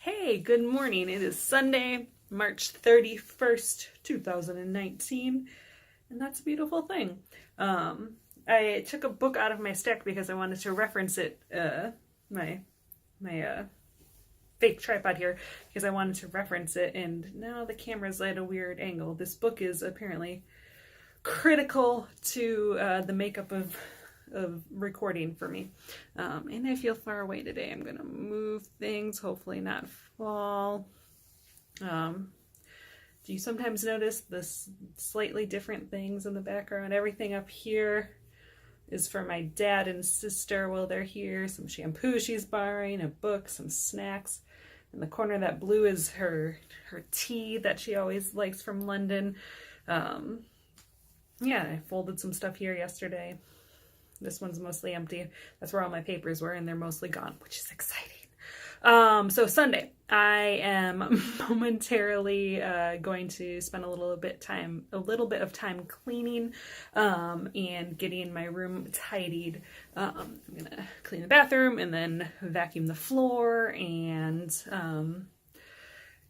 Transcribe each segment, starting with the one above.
Hey, good morning. It is Sunday, March 31st, 2019, and that's a beautiful thing. I took a book out of my stack because I wanted to reference it, my fake tripod here, because I wanted to reference it, and now the camera's at a weird angle. This book is apparently critical to the makeup of recording for me. And I feel far away today. I'm gonna move things, hopefully not fall. Do you sometimes notice this slightly different things in the background? Everything up here is for my dad and sister while they're here. Some shampoo she's borrowing, a book, some snacks. In the corner, that blue is her tea that she always likes from London. Yeah, I folded some stuff here yesterday. This one's mostly empty. That's where all my papers were, and they're mostly gone, which is exciting. So Sunday, I am momentarily going to spend a little bit of time cleaning and getting my room tidied. I'm gonna clean the bathroom and then vacuum the floor and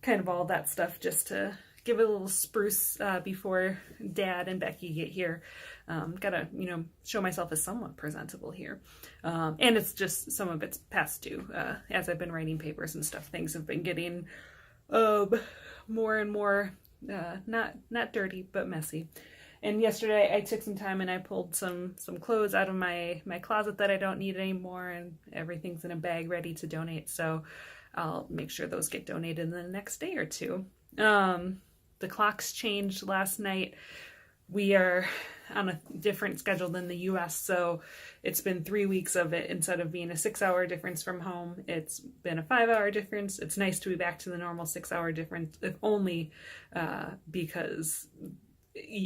kind of all that stuff just to give it a little spruce before Dad and Becky get here. Gotta, show myself as somewhat presentable here. And it's just, some of it's past due. As I've been writing papers and stuff, things have been getting more and more, not dirty, but messy. And yesterday I took some time and I pulled some clothes out of my closet that I don't need anymore, and everything's in a bag ready to donate. So I'll make sure those get donated in the next day or two. The clocks changed last night. We are on a different schedule than the US, so it's been 3 weeks of it. Instead of being a 6-hour difference from home, it's been a 5-hour difference. It's nice to be back to the normal 6-hour difference, if only because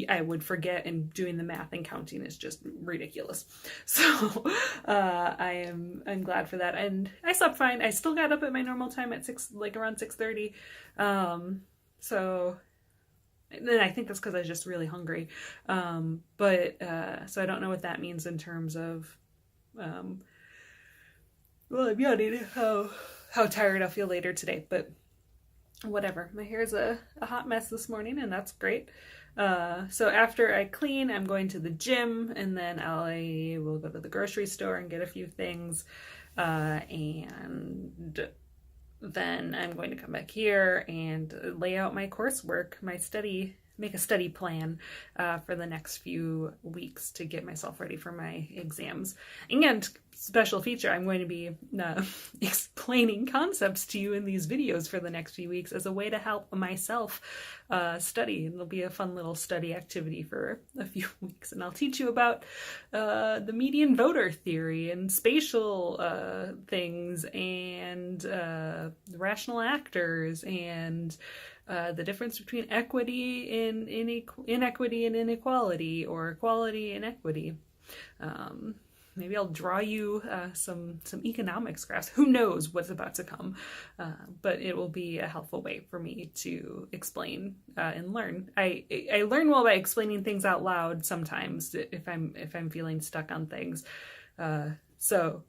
I would forget, and doing the math and counting is just ridiculous. So I'm glad for that, and I slept fine. I still got up at my normal time at around 6:30. So then I think that's because I was just really hungry. So I don't know what that means in terms of, I'm yawning, how tired I'll feel later today, but whatever. My hair's a hot mess this morning, and that's great. So after I clean, I'm going to the gym, and then I will go to the grocery store and get a few things, and then I'm going to come back here and lay out my coursework, make a study plan for the next few weeks to get myself ready for my exams. And special feature, I'm going to be explaining concepts to you in these videos for the next few weeks as a way to help myself study. And it'll be a fun little study activity for a few weeks. And I'll teach you about the median voter theory and spatial things and rational actors and the difference between equity and inequity and inequality, or equality and equity. Maybe I'll draw you some economics graphs. Who knows what's about to come? But it will be a helpful way for me to explain and learn. I learn well by explaining things out loud sometimes if I'm feeling stuck on things. So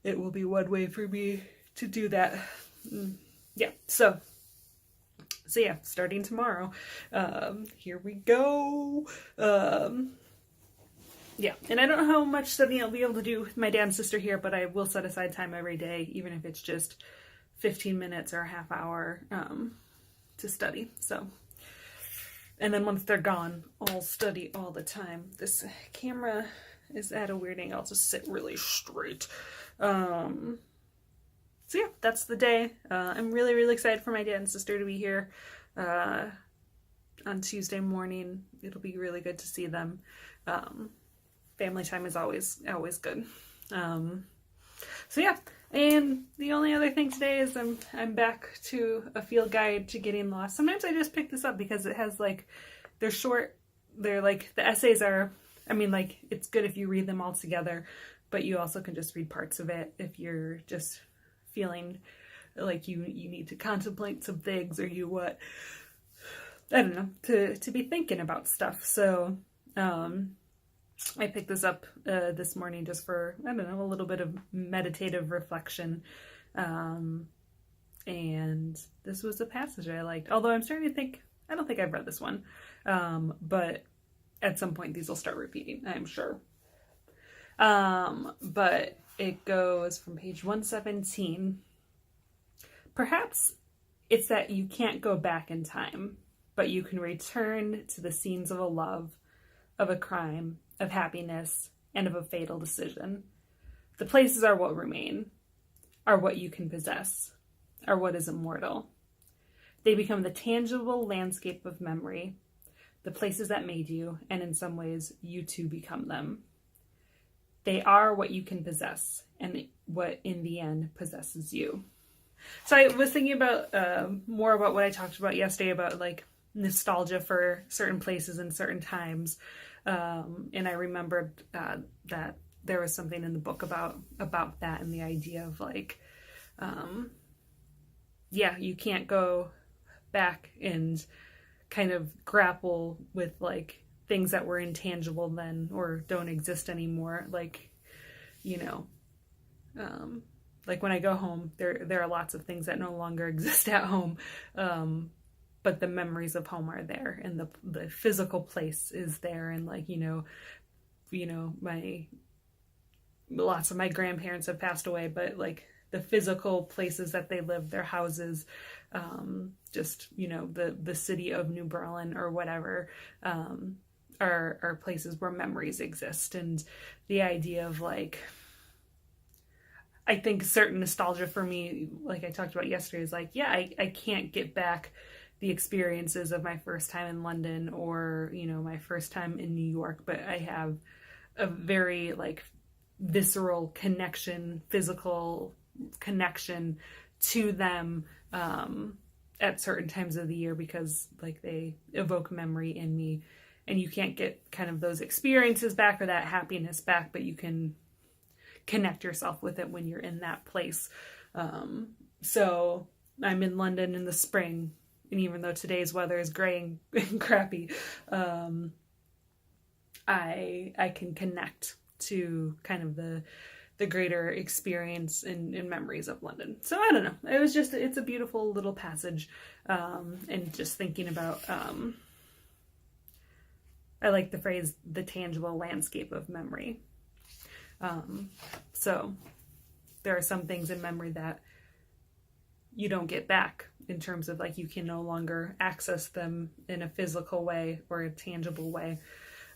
it will be one way for me to do that. Yeah. So yeah, starting tomorrow. Here we go. Yeah, and I don't know how much studying I'll be able to do with my dad and sister here, but I will set aside time every day, even if it's just 15 minutes or a half hour to study. So, and then once they're gone, I'll study all the time. This camera is at a weird angle. I'll just sit really straight. So yeah, that's the day. I'm really, really excited for my dad and sister to be here on Tuesday morning. It'll be really good to see them. Family time is always good. So yeah, and the only other thing today is I'm back to a field guide to getting lost. Sometimes I just pick this up because it has they're short. They're the essays are, it's good if you read them all together, but you also can just read parts of it if you're just feeling like you need to contemplate some things, or I don't know, to be thinking about stuff. So I picked this up this morning just for, a little bit of meditative reflection. And this was a passage I liked. Although I'm starting to think, I don't think I've read this one. But at some point these will start repeating, I'm sure. But it goes from page 117. Perhaps it's that you can't go back in time, but you can return to the scenes of a love, of a crime, of happiness, and of a fatal decision. The places are what remain, are what you can possess, are what is immortal. They become the tangible landscape of memory, the places that made you, and in some ways, you too become them. They are what you can possess, and what in the end possesses you. So I was thinking about more about what I talked about yesterday about like nostalgia for certain places and certain times. And I remembered that there was something in the book about that and the idea of like, you can't go back and kind of grapple with like things that were intangible then or don't exist anymore. Like, like when I go home, there are lots of things that no longer exist at home. But the memories of home are there, and the physical place is there. And like, lots of my grandparents have passed away, but like the physical places that they lived, their houses, just, the city of New Berlin or whatever, are places where memories exist. And the idea of like, I think certain nostalgia for me, like I talked about yesterday, is like, I can't get back the experiences of my first time in London or, my first time in New York, but I have a very like visceral connection, physical connection to them at certain times of the year because like they evoke memory in me. And you can't get kind of those experiences back or that happiness back, but you can connect yourself with it when you're in that place. So I'm in London in the spring, and even though today's weather is gray and crappy, I can connect to kind of the greater experience and memories of London. So I don't know. It's a beautiful little passage, and just thinking about, I like the phrase, the tangible landscape of memory. So there are some things in memory that you don't get back in terms of like you can no longer access them in a physical way or a tangible way.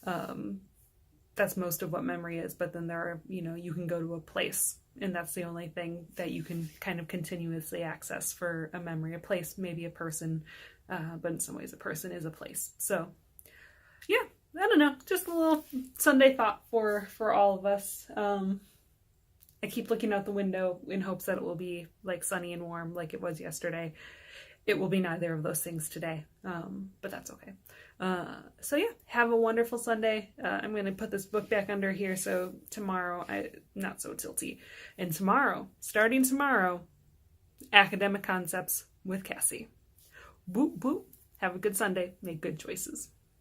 That's most of what memory is. But then there are, you can go to a place, and that's the only thing that you can kind of continuously access for a memory. A place, maybe a person, but in some ways a person is a place. So yeah. I don't know, just a little Sunday thought for all of us. I keep looking out the window in hopes that it will be like sunny and warm like it was yesterday. It will be neither of those things today, but that's okay. So yeah, have a wonderful Sunday. I'm going to put this book back under here so tomorrow, not so tilty. And starting tomorrow, Academic Concepts with Cassie. Boop, boop. Have a good Sunday. Make good choices.